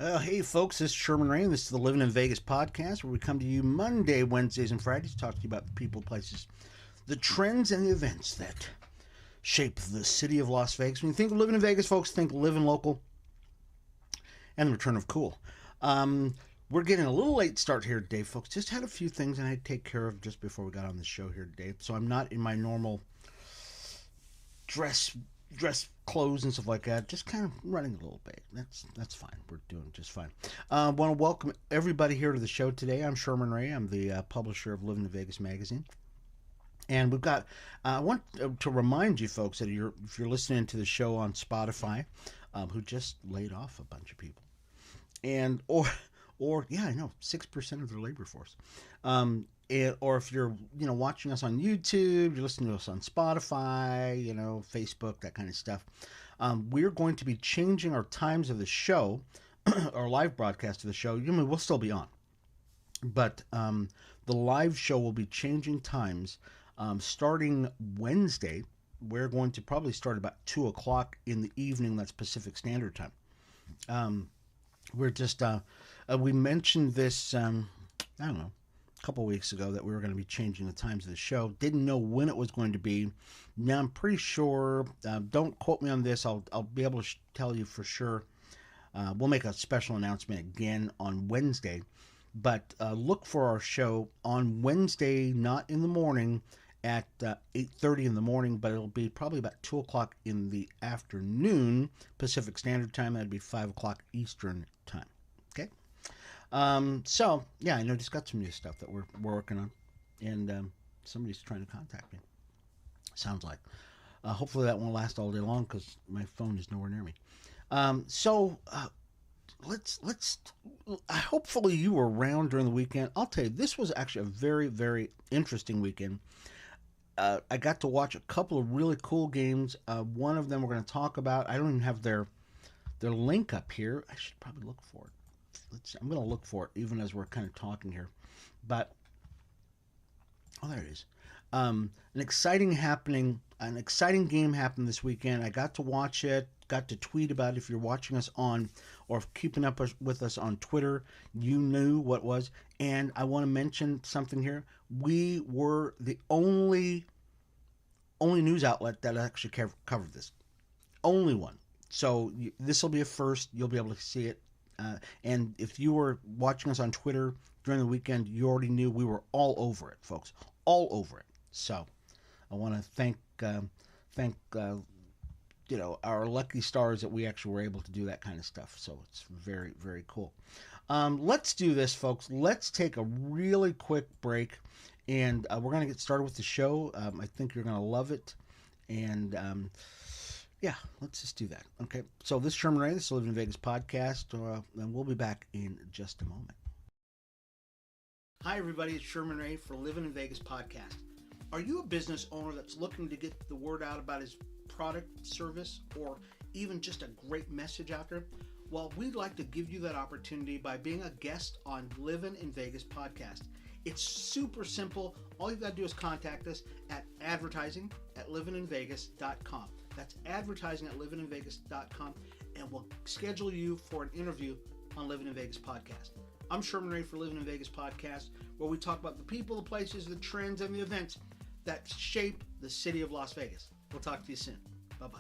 Hey folks, this is Sherman Ray, and this is the Livin in Vegas podcast, where we come to you Monday, Wednesdays, and Fridays to talk to you about the people, places, the trends, and the events that shape the city of Las Vegas. When you think of living in Vegas, folks, think living local and the return of cool. We're getting a little late start here today, folks. Just had a few things I had to take care of just before we got on the show here today, so I'm not in my normal dress clothes and stuff like that. Just kind of running a little bit. That's fine. We're doing just fine. I want to welcome everybody here to the show today. I'm Sherman Ray. I'm the publisher of Livin in Vegas magazine. And we've got. I want to remind you folks that if you're listening to the show on Spotify, who just laid off a bunch of people, and or yeah, I know 6% of their labor force. Or if you're watching us on YouTube, you're listening to us on Spotify, Facebook, that kind of stuff. We're going to be changing our times of the show, our live broadcast of the show. We'll still be on, but the live show will be changing times starting Wednesday. We're going to probably start about 2 o'clock in the evening. That's Pacific Standard Time. We're just we mentioned this. I don't know. Couple weeks ago that we were going to be changing the times of the show. Didn't know when it was going to be. Now I'm pretty sure. Don't quote me on this. I'll be able to tell you for sure. We'll make a special announcement again on Wednesday, but look for our show on Wednesday, not in the morning at 8:30 in the morning, but it'll be probably about 2 o'clock in the afternoon Pacific Standard Time. That'd be 5 o'clock Eastern Time. Okay. So yeah, I know just got some new stuff that we're working on, and somebody's trying to contact me. Sounds like. Hopefully that won't last all day long because my phone is nowhere near me. Let's. Hopefully you were around during the weekend. I'll tell you, this was actually a very, very interesting weekend. I got to watch a couple of really cool games. One of them we're going to talk about. I don't even have their link up here. I should probably look for it. I'm going to look for it even as we're kind of talking here. But, there it is. An exciting game happened this weekend. I got to watch it, got to tweet about it. If you're watching us on or keeping up with us on Twitter, you knew what it was. And I want to mention something here. We were the only news outlet that actually covered this. Only one. So this will be a first. You'll be able to see it. And if you were watching us on Twitter during the weekend, you already knew we were all over it, folks. All over it. So I want to thank our lucky stars that we actually were able to do that kind of stuff. So it's very, very cool. Let's do this, folks. Let's take a really quick break, and we're going to get started with the show. I think you're going to love it. And yeah, let's just do that. Okay, so this is Sherman Ray, this is the Livin in Vegas podcast, and we'll be back in just a moment. Hi, everybody. It's Sherman Ray for Livin in Vegas podcast. Are you a business owner that's looking to get the word out about his product, service, or even just a great message out there? Well, we'd like to give you that opportunity by being a guest on Livin in Vegas podcast. It's super simple. All you've got to do is contact us at advertising@livininvegas.com. That's advertising@livininvegas.com, and we'll schedule you for an interview on Livin in Vegas podcast. I'm Sherman Ray for Livin in Vegas podcast, where we talk about the people, the places, the trends, and the events that shape the city of Las Vegas. We'll talk to you soon. Bye-bye.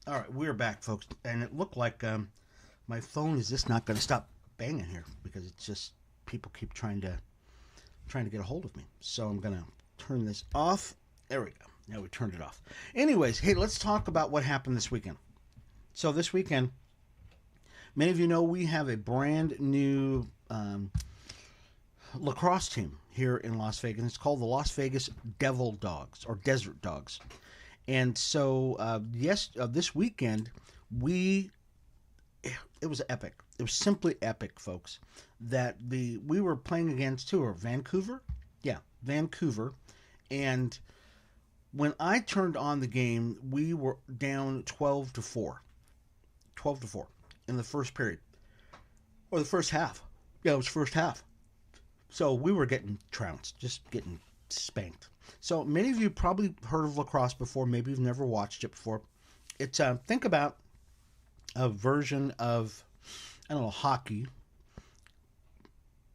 All right, we're back, folks, and it looked like my phone is just not going to stop banging here because it's just people keep trying to get a hold of me. So I'm going to turn this off. There we go. Now we turned it off. Anyways, hey, let's talk about what happened this weekend. So this weekend, many of you know we have a brand new lacrosse team here in Las Vegas. It's called the Las Vegas Devil Dogs or Desert Dogs. And so, this weekend, it was epic. It was simply epic, folks. That we were playing against Vancouver? Yeah, Vancouver. And When I turned on the game, we were down 12-4. 12-4 in the first period. Or the first half. Yeah, it was first half. So we were getting trounced, just getting spanked. So many of you probably heard of lacrosse before. Maybe you've never watched it before. It's think about a version of, I don't know, hockey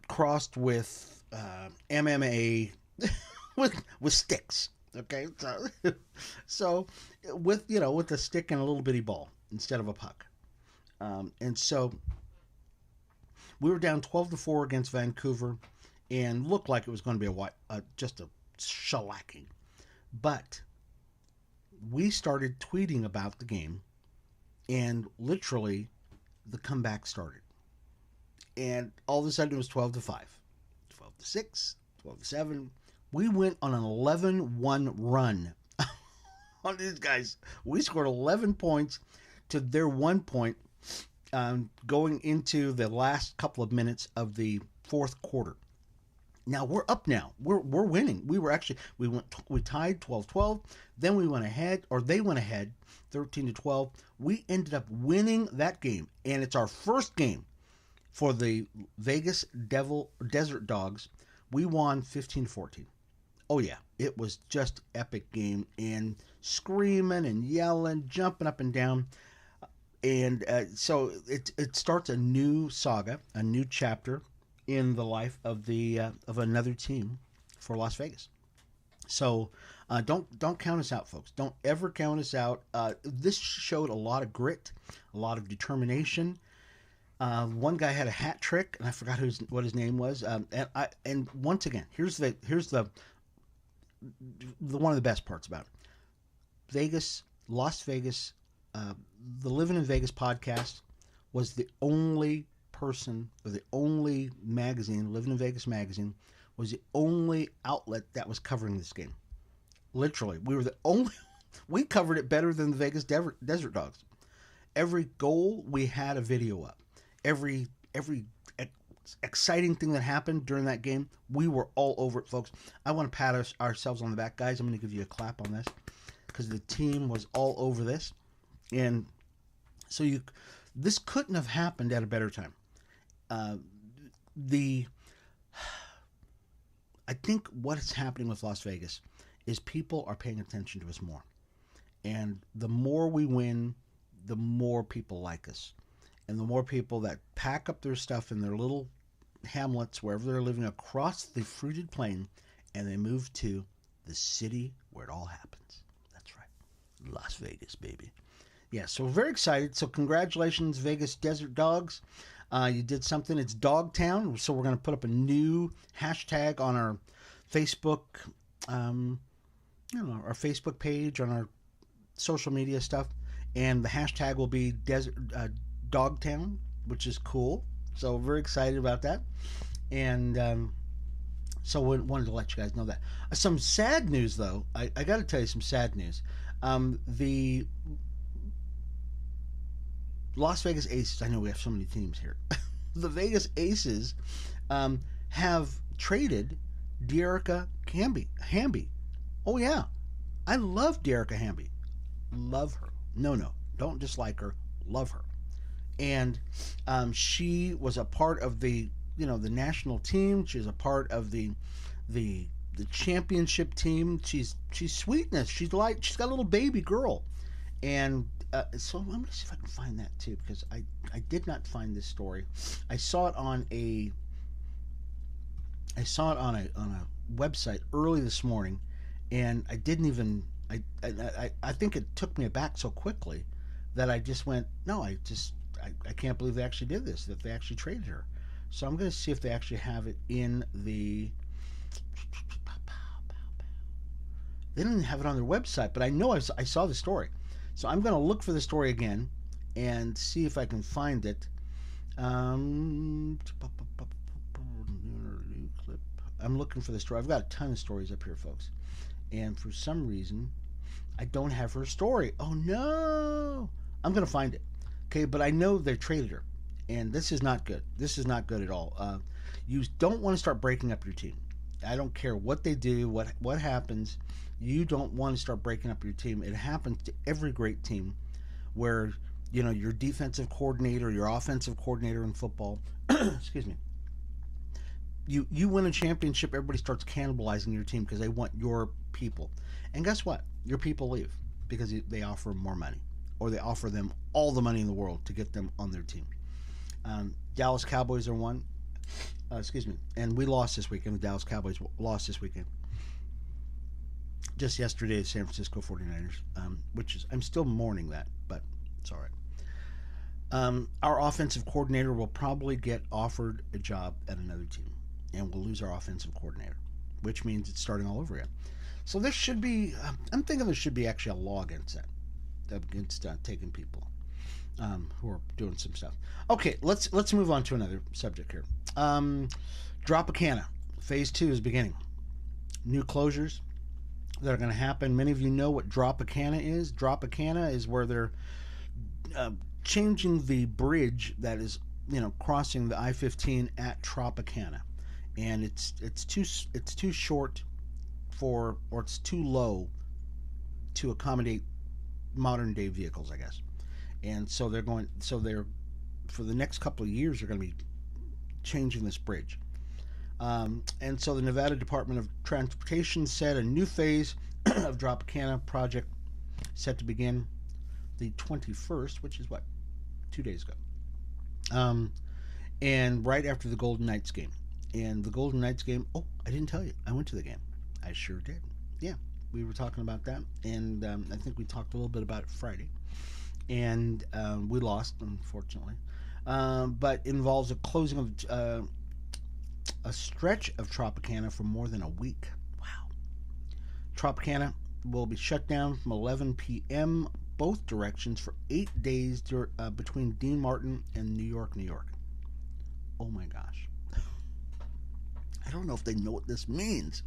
crossed with MMA with sticks. Okay, so with a stick and a little bitty ball instead of a puck. And so we were down 12-4 against Vancouver, and looked like it was going to be just a shellacking. But we started tweeting about the game, and literally the comeback started. And all of a sudden it was 12-5, 12-6, 12-7. We went on an 11-1 run on these guys. We scored 11 points to their 1 point, going into the last couple of minutes of the fourth quarter. Now we're up now. We're winning. We tied 12-12. Then we went ahead, or they went ahead 13-12. We ended up winning that game, and it's our first game for the Vegas Desert Dogs. We won 15-14. Oh yeah, it was just epic game, and screaming and yelling, jumping up and down. And so it starts a new saga, a new chapter in the life of of another team for Las Vegas. So don't count us out, folks. Don't ever count us out. This showed a lot of grit, a lot of determination. One guy had a hat trick, and I forgot what his name was. And once again, here's the one of the best parts about it. Las Vegas. The Livin in Vegas podcast was the only person, or the only magazine, Livin in Vegas magazine, was the only outlet that was covering this game. Literally, we were the only. We covered it better than the Vegas Desert Dogs. Every goal, we had a video up. Every exciting thing that happened during that game, we were all over it, folks. I want to pat ourselves on the back, guys. I'm going to give you a clap on this, because the team was all over this. And so this couldn't have happened at a better time. I think what's happening with Las Vegas is people are paying attention to us more. And the more we win, the more people like us. And the more people that pack up their stuff in their little hamlets, wherever they're living across the fruited plain, and they move to the city where it all happens. That's right. Las Vegas, baby. Yeah, so we're very excited. So congratulations, Vegas Desert Dogs. You did something. It's Dogtown. So we're going to put up a new hashtag on our Facebook, our Facebook page, on our social media stuff. And the hashtag will be Dogtown, which is cool. So we're very excited about that. And so we wanted to let you guys know that. Some sad news, though. I got to tell you some sad news. The Las Vegas Aces, I know we have so many teams here. The Vegas Aces have traded Dearica Hamby. Oh, yeah. I love Dearica Hamby. Love her. No, don't dislike her. Love her. And she was a part of the national team. She's a part of the championship team. She's sweetness. She's got a little baby girl. And so I'm going to see if I can find that too, because I did not find this story. I saw it on a website early this morning, and I didn't even I think it took me aback so quickly that I just went, no, I can't believe they actually did this, that they actually traded her. So I'm going to see if they actually have it in the. They didn't have it on their website, but I know I saw the story. So I'm going to look for the story again and see if I can find it. I'm looking for the story. I've got a ton of stories up here, folks. And for some reason, I don't have her story. Oh, no. I'm going to find it. Okay, but I know they traded her. And this is not good. This is not good at all. You don't want to start breaking up your team. I don't care what they do, what happens. You don't want to start breaking up your team. It happens to every great team where your defensive coordinator, your offensive coordinator in football, excuse me, you win a championship, everybody starts cannibalizing your team because they want your people. And guess what? Your people leave because they offer more money, or they offer them all the money in the world to get them on their team. Dallas Cowboys are one. Excuse me. And we lost this weekend. The Dallas Cowboys lost this weekend. Just yesterday, the San Francisco 49ers, which is, I'm still mourning that, but it's all right. Our offensive coordinator will probably get offered a job at another team, and we'll lose our offensive coordinator, which means it's starting all over again. So there should be, I'm thinking there should be actually a law against that, against taking people who are doing some stuff. Okay, let's move on to another subject here. Tropicana, Phase 2 is beginning. New closures that are going to happen. Many of you know what Tropicana is. Tropicana is where they're changing the bridge that is, crossing the I-15 at Tropicana, and it's too short for, or it's too low to accommodate modern day vehicles, I guess. And so they're for the next couple of years, they're going to be changing this bridge. And so the Nevada Department of Transportation said a new phase of Tropicana project set to begin the 21st, which is 2 days ago. And right after the Golden Knights game. And the Golden Knights game, oh, I didn't tell you, I went to the game. I sure did. Yeah, we were talking about that, and I think we talked a little bit about it Friday. And we lost, unfortunately. But involves a closing of a stretch of Tropicana for more than a week. Wow. Tropicana will be shut down from 11 p.m. both directions for 8 days between Dean Martin and New York, New York. Oh my gosh. I don't know if they know what this means.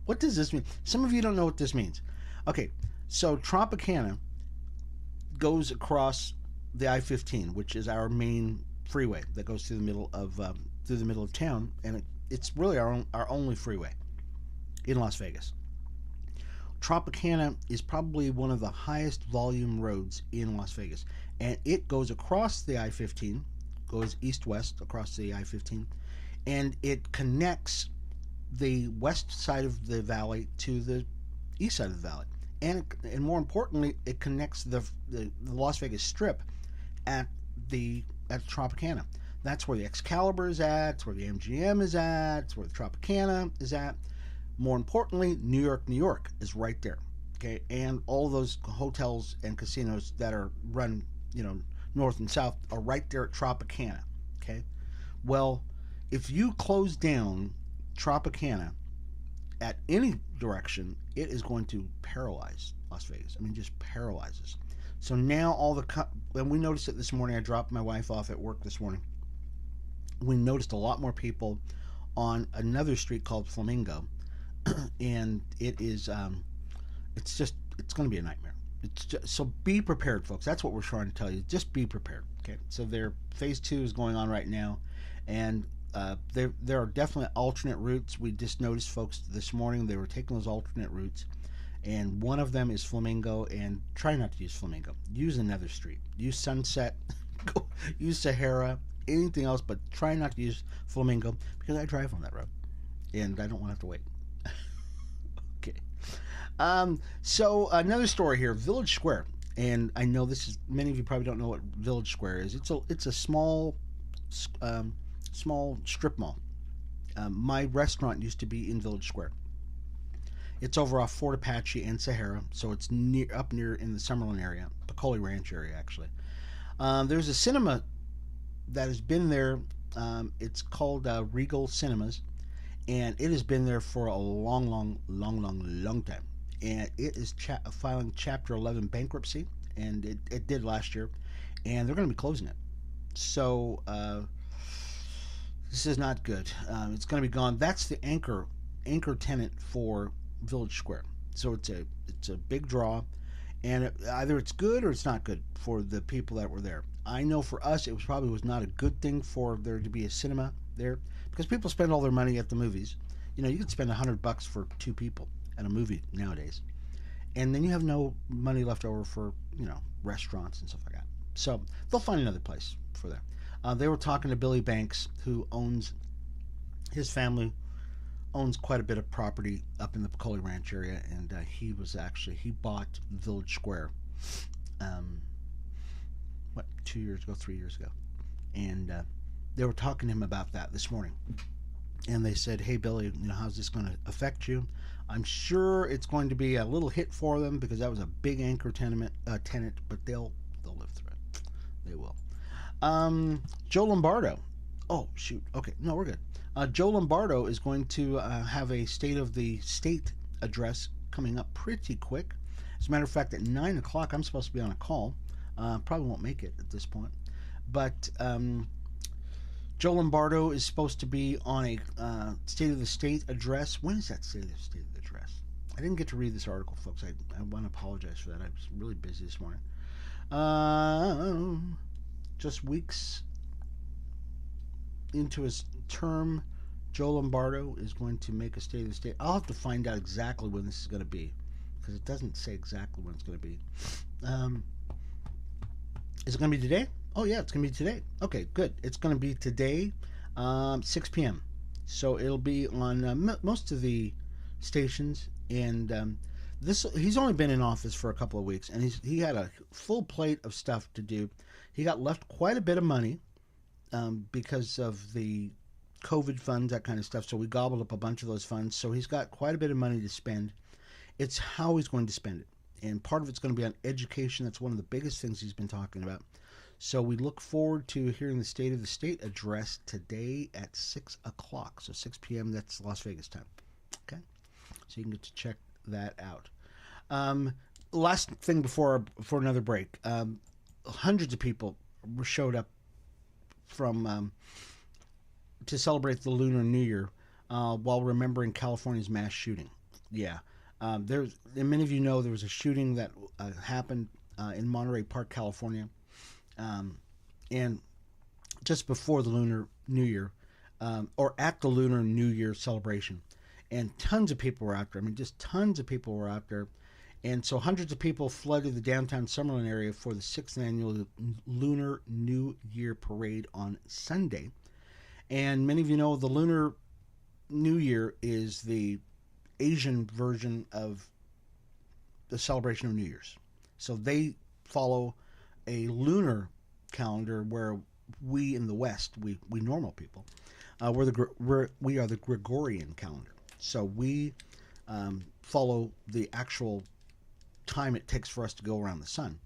What does this mean? Some of you don't know what this means. Okay, so Tropicana goes across the I-15, which is our main freeway that goes through the middle of town, and it's really our only freeway in Las Vegas. Tropicana is probably one of the highest volume roads in Las Vegas, and it goes across the I-15, goes east-west across the I-15, and it connects the west side of the valley to the east side of the valley, and more importantly, it connects the Las Vegas Strip at Tropicana. That's where the Excalibur is at. It's where the MGM is at. It's where the Tropicana is at. More importantly, New York, New York is right there. Okay, and all those hotels and casinos that are run, north and south are right there at Tropicana. Okay, well, if you close down Tropicana at any direction, it is going to paralyze Las Vegas. I mean, just paralyzes. So now and we noticed it this morning. I dropped my wife off at work this morning. We noticed a lot more people on another street called Flamingo, and it's going to be a nightmare. So be prepared, folks. That's what we're trying to tell you. Just be prepared. Okay. So their phase 2 is going on right now, and there are definitely alternate routes. We just noticed folks this morning, they were taking those alternate routes, and one of them is Flamingo. And try not to use Flamingo. Use another street. Use Sunset. Use Sahara. Anything else, but try not to use Flamingo, because I drive on that road, and I don't want to have to wait. Okay. So another story here, Village Square, and I know many of you probably don't know what Village Square is. It's a small strip mall. My restaurant used to be in Village Square. It's over off Fort Apache and Sahara, so it's up near in the Summerlin area, Piccoli Ranch area, actually. There's a cinema that has been there. It's called Regal Cinemas, and it has been there for a long time. And it is filing Chapter 11 bankruptcy, and it did last year, and they're going to be closing it. So this is not good. It's going to be gone. That's the anchor tenant for Village Square. So it's a big draw, and either it's good or it's not good for the people that were there. I know for us, it probably was not a good thing for there to be a cinema there, because people spend all their money at the movies. You could spend $100 for two people at a movie nowadays, and then you have no money left over for restaurants and stuff like that. So they'll find another place for that. They were talking to Billy Banks, who owns his family owns quite a bit of property up in the Piccoli Ranch area, and he bought Village Square, um, 2 years ago, 3 years ago, and they were talking to him about that this morning, and they said, "Hey Billy, how's this going to affect you?" I'm sure it's going to be a little hit for them because that was a big anchor tenant, but they'll live through it. They will. Joe Lombardo. Oh shoot. Okay, no, we're good. Joe Lombardo is going to have a State of the State address coming up pretty quick. As a matter of fact, at 9 o'clock, I'm supposed to be on a call. Probably won't make it at this point. But Joe Lombardo is supposed to be on a State of the State address. When is that State of the State address? I didn't get to read this article, folks. I want to apologize for that. I was really busy this morning. Just weeks into his term, Joe Lombardo is going to make a State of the State. I'll have to find out exactly when this is going to be, because it doesn't say exactly when it's going to be. Is it going to be today? Oh yeah, it's going to be today. Okay, good. It's going to be today, 6 p.m. So it'll be on most of the stations, and he's only been in office for a couple of weeks, and he had a full plate of stuff to do. He got left quite a bit of money because of the COVID funds, that kind of stuff. So we gobbled up a bunch of those funds. So he's got quite a bit of money to spend. It's how he's going to spend it. And part of it's going to be on education. That's one of the biggest things he's been talking about. So we look forward to hearing the State of the State address today at 6 o'clock. So 6 p.m., that's Las Vegas time. Okay? So you can get to check that out. Last thing before another break. Hundreds of people showed up from to celebrate the Lunar New Year while remembering California's mass shooting. Yeah. And many of you know there was a shooting that happened in Monterey Park, California, and just before the Lunar New Year, or at the Lunar New Year celebration, and tons of people were out there. I mean, just tons of people were out there, and so hundreds of people flooded the downtown Summerlin area for the 6th annual Lunar New Year parade on Sunday. And many of you know the Lunar New Year is the Asian version of the celebration of New Year's. So they follow a lunar calendar where we in the West, we normal people, we are the Gregorian calendar. So we follow the actual time it takes for us to go around the sun,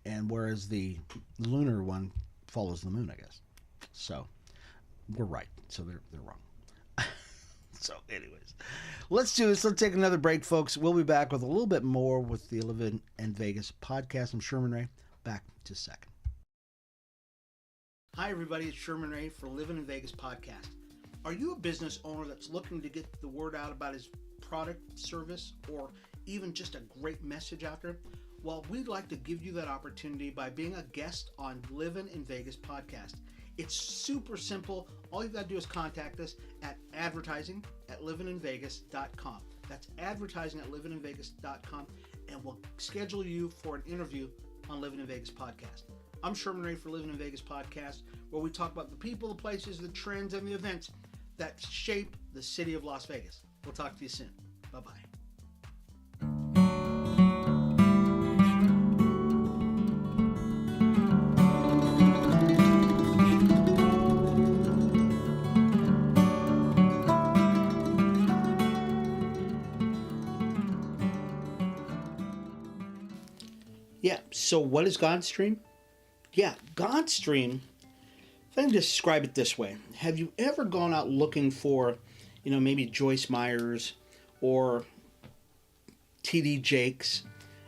and whereas the lunar one follows the moon, I guess. So we're right. So they're wrong. So anyways, let's do this. Let's take another break, folks. We'll be back with a little bit more with the Livin in Vegas podcast. I'm Sherman Ray. Back to a second. Hi, everybody. It's Sherman Ray for Livin in Vegas podcast. Are you a business owner that's looking to get the word out about his product, service, or even just a great message out there? Well, we'd like to give you that opportunity by being a guest on Livin in Vegas podcast. It's super simple. All you've got to do is contact us at advertising@livininvegas.com. That's advertising@livininvegas.com, and we'll schedule you for an interview on Livin in Vegas podcast. I'm Sherman Ray for Livin in Vegas podcast, where we talk about the people, the places, the trends, and the events that shape the city of Las Vegas. We'll talk to you soon. Bye-bye. Yeah, so what is Godstream? Yeah, Godstream, if I can describe it this way. Have you ever gone out looking for, maybe Joyce Myers or T.D. Jakes?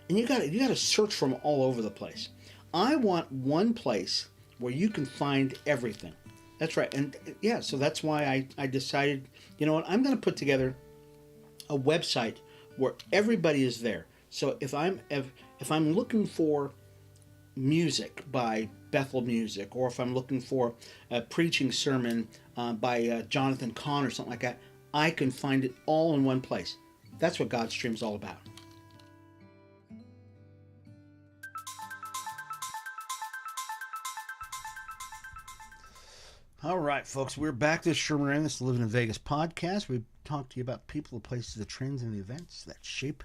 And you got to search from all over the place. I want one place where you can find everything. That's right. And yeah, so that's why I decided, I'm going to put together a website where everybody is there. So if I'm looking for music by Bethel Music, or if I'm looking for a preaching sermon by Jonathan Cahn or something like that, I can find it all in one place. That's what Godstream is all about. All right, folks, we're back to Sherman and this Livin in Vegas podcast. We talk to you about people, the places, the trends, and the events that shape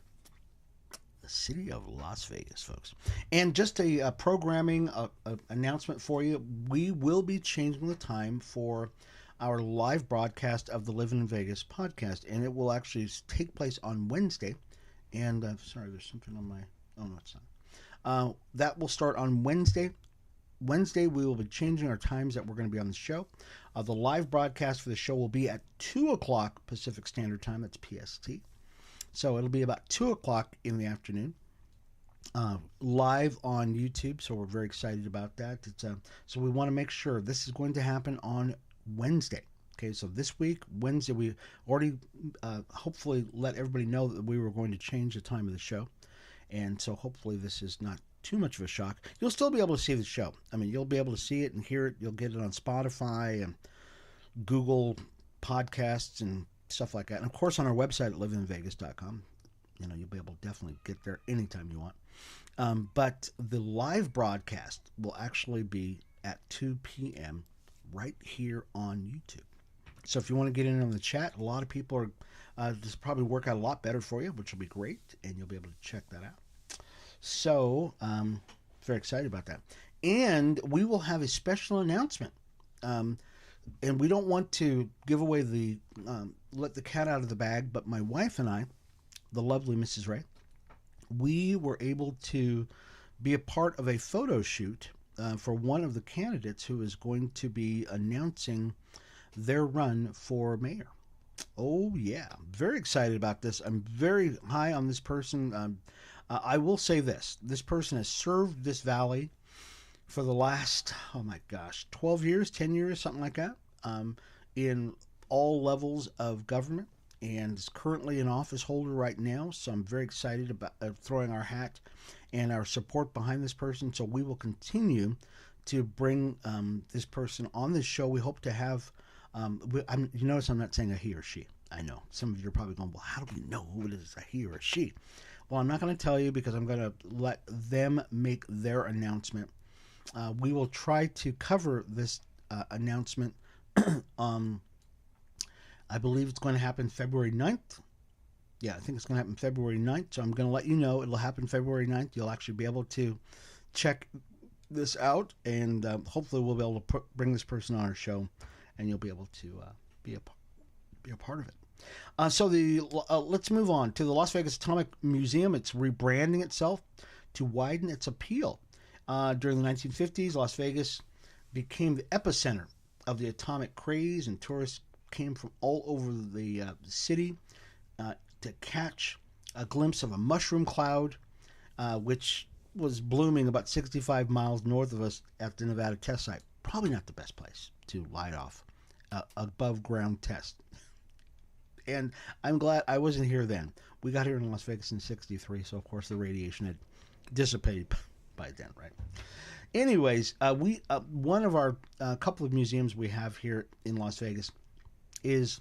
the city of Las Vegas, folks. And just a programming announcement for you. We will be changing the time for our live broadcast of the Livin in Vegas podcast, and it will actually take place on Wednesday. And sorry, there's something on my. Oh no, it's not. That will start on Wednesday. Wednesday, we will be changing our times that we're going to be on the show. The live broadcast for the show will be at 2 o'clock Pacific Standard Time. That's PST. So it'll be about 2 o'clock in the afternoon, live on YouTube. So we're very excited about that. So we want to make sure this is going to happen on Wednesday. Okay, so this week, Wednesday, we already hopefully let everybody know that we were going to change the time of the show. And so hopefully this is not too much of a shock. You'll still be able to see the show. I mean, you'll be able to see it and hear it. You'll get it on Spotify and Google Podcasts and stuff like that. And of course, on our website at livinvegas.com, you'll be able to definitely get there anytime you want. But the live broadcast will actually be at 2 p.m. right here on YouTube. So if you want to get in on the chat, a lot of people are, this will probably work out a lot better for you, which will be great, and you'll be able to check that out. So, very excited about that. And we will have a special announcement. And we don't want to give away let the cat out of the bag, but my wife and I, the lovely Mrs. Ray, we were able to be a part of a photo shoot for one of the candidates who is going to be announcing their run for mayor. Oh, yeah. Very excited about this. I'm very high on this person. I will say this. This person has served this valley for the last, 12 years, 10 years, something like that, in all levels of government, and is currently an office holder right now. So I'm very excited about throwing our hat and our support behind this person. So we will continue to bring this person on this show. We hope to have, you notice I'm not saying a he or she. I know. Some of you are probably going, well, how do we know who it is, a he or a she? Well, I'm not going to tell you because I'm going to let them make their announcement. We will try to cover this announcement. I believe it's going to happen February 9th. Yeah, I think it's going to happen February 9th. So I'm going to let you know it'll happen February 9th. You'll actually be able to check this out, and hopefully we'll be able to bring this person on our show, and you'll be able to be a part of it. So let's move on to the Las Vegas Atomic Museum. It's rebranding itself to widen its appeal. During the 1950s, Las Vegas became the epicenter of the atomic craze, and tourists came from all over the city to catch a glimpse of a mushroom cloud, which was blooming about 65 miles north of us at the Nevada test site. Probably not the best place to light off above ground test. And I'm glad I wasn't here then. We got here in Las Vegas in '63, so of course the radiation had dissipated by then, right? Anyways, one of our couple of museums we have here in Las Vegas is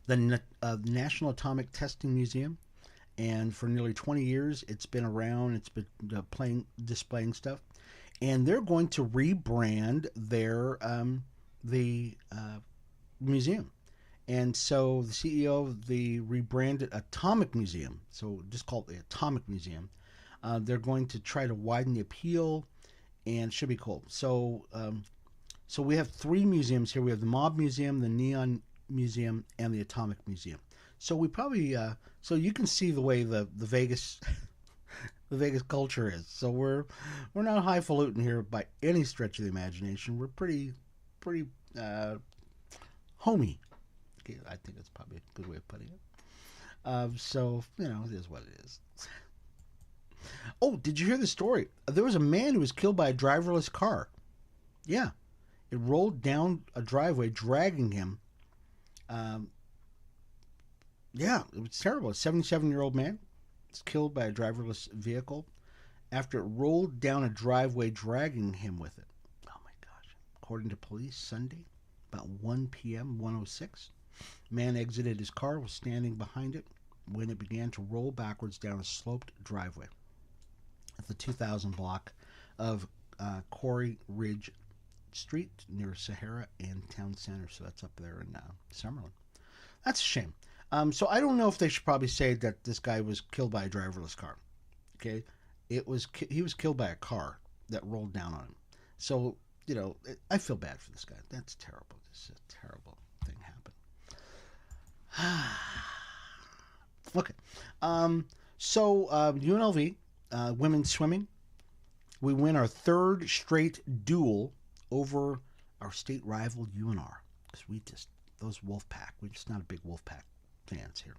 the National Atomic Testing Museum, and for nearly 20 years it's been around. It's been displaying stuff, and they're going to rebrand their museum. And so the CEO of the rebranded Atomic Museum, so just call it the Atomic Museum, they're going to try to widen the appeal, and should be cool. So so we have three museums here. We have the Mob Museum, the Neon Museum, and the Atomic Museum. So we probably so you can see the way the Vegas the Vegas culture is. So we're not highfalutin here by any stretch of the imagination. We're pretty homey. I think that's probably a good way of putting it. So, it is what it is. Oh, did you hear the story? There was a man who was killed by a driverless car. Yeah. It rolled down a driveway, dragging him. Yeah, it was terrible. A 77-year-old man was killed by a driverless vehicle after it rolled down a driveway, dragging him with it. Oh, my gosh. According to police, Sunday, about 1 p.m., 1:06. Man exited his car, was standing behind it when it began to roll backwards down a sloped driveway at the 2000 block of Quarry Ridge Street near Sahara and Town Center. So that's up there in Summerlin. That's a shame. So I don't know if they should probably say that this guy was killed by a driverless car. Okay, he was killed by a car that rolled down on him. So I feel bad for this guy. That's terrible. This is a terrible thing happened. Okay. So UNLV women's swimming, we win our third straight duel over our state rival UNR because those Wolfpack, we're just not a big Wolfpack fans here.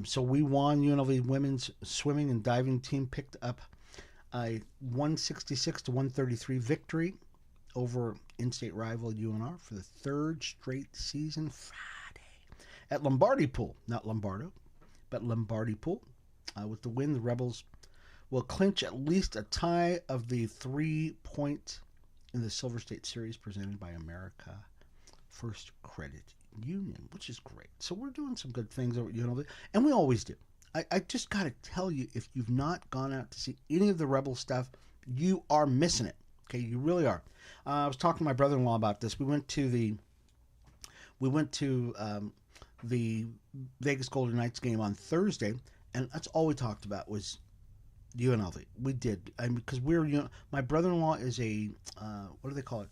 So we won. UNLV women's swimming and diving team picked up a 166 to 133 victory over in-state rival UNR for the third straight season Friday at Lombardi Pool, not Lombardo, but Lombardi Pool. With the win, the Rebels will clinch at least a tie of the 3 points in the Silver State Series presented by America First Credit Union, which is great. So we're doing some good things over at UNLV, and we always do. I just got to tell you, if you've not gone out to see any of the Rebel stuff, you are missing it. Okay, you really are. I was talking to my brother-in-law about this. We went to the Vegas Golden Knights game on Thursday, and that's all we talked about was UNLV. We did, because my brother-in-law is a what do they call it?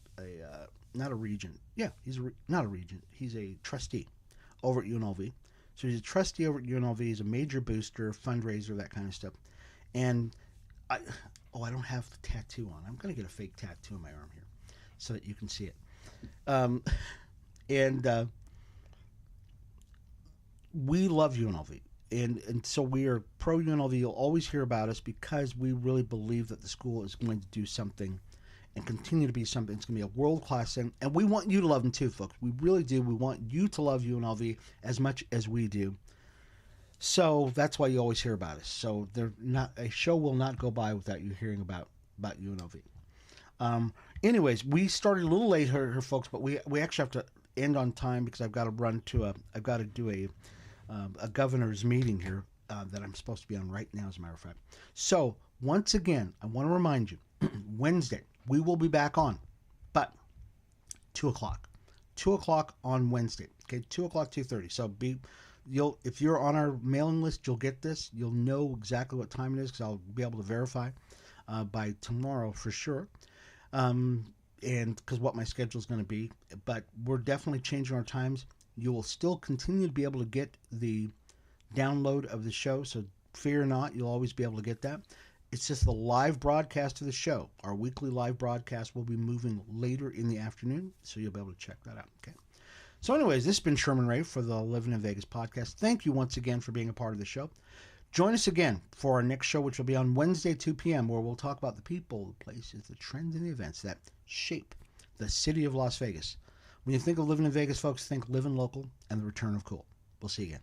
Not a regent. Yeah, not a regent. He's a trustee over at UNLV. So he's a trustee over at UNLV. He's a major booster, fundraiser, that kind of stuff. And I don't have the tattoo on. I'm going to get a fake tattoo on my arm here so that you can see it. We love UNLV. And so we are pro UNLV. You'll always hear about us because we really believe that the school is going to do something and continue to be something. It's going to be a world-class thing. And we want you to love them too, folks. We really do. We want you to love UNLV as much as we do. So that's why you always hear about us. So a show will not go by without you hearing about UNLV. Anyways, we started a little late here, folks, but we actually have to end on time because I've got to do a governor's meeting here that I'm supposed to be on right now, as a matter of fact. So once again, I want to remind you, Wednesday, we will be back on, but 2 o'clock. 2 o'clock on Wednesday. Okay, 2 o'clock, 2:30. So if you're on our mailing list, you'll get this. You'll know exactly what time it is because I'll be able to verify by tomorrow for sure. And because what my schedule is going to be. But we're definitely changing our times. You will still continue to be able to get the download of the show, so fear not, you'll always be able to get that. It's just the live broadcast of the show. Our weekly live broadcast will be moving later in the afternoon, so you'll be able to check that out. Okay. So anyways, this has been Sherman Ray for the Livin in Vegas podcast. Thank you once again for being a part of the show. Join us again for our next show, which will be on Wednesday, 2 p.m., where we'll talk about the people, the places, the trends, and the events that shape the city of Las Vegas. When you think of living in Vegas, folks, think living local and the return of cool. We'll see you again.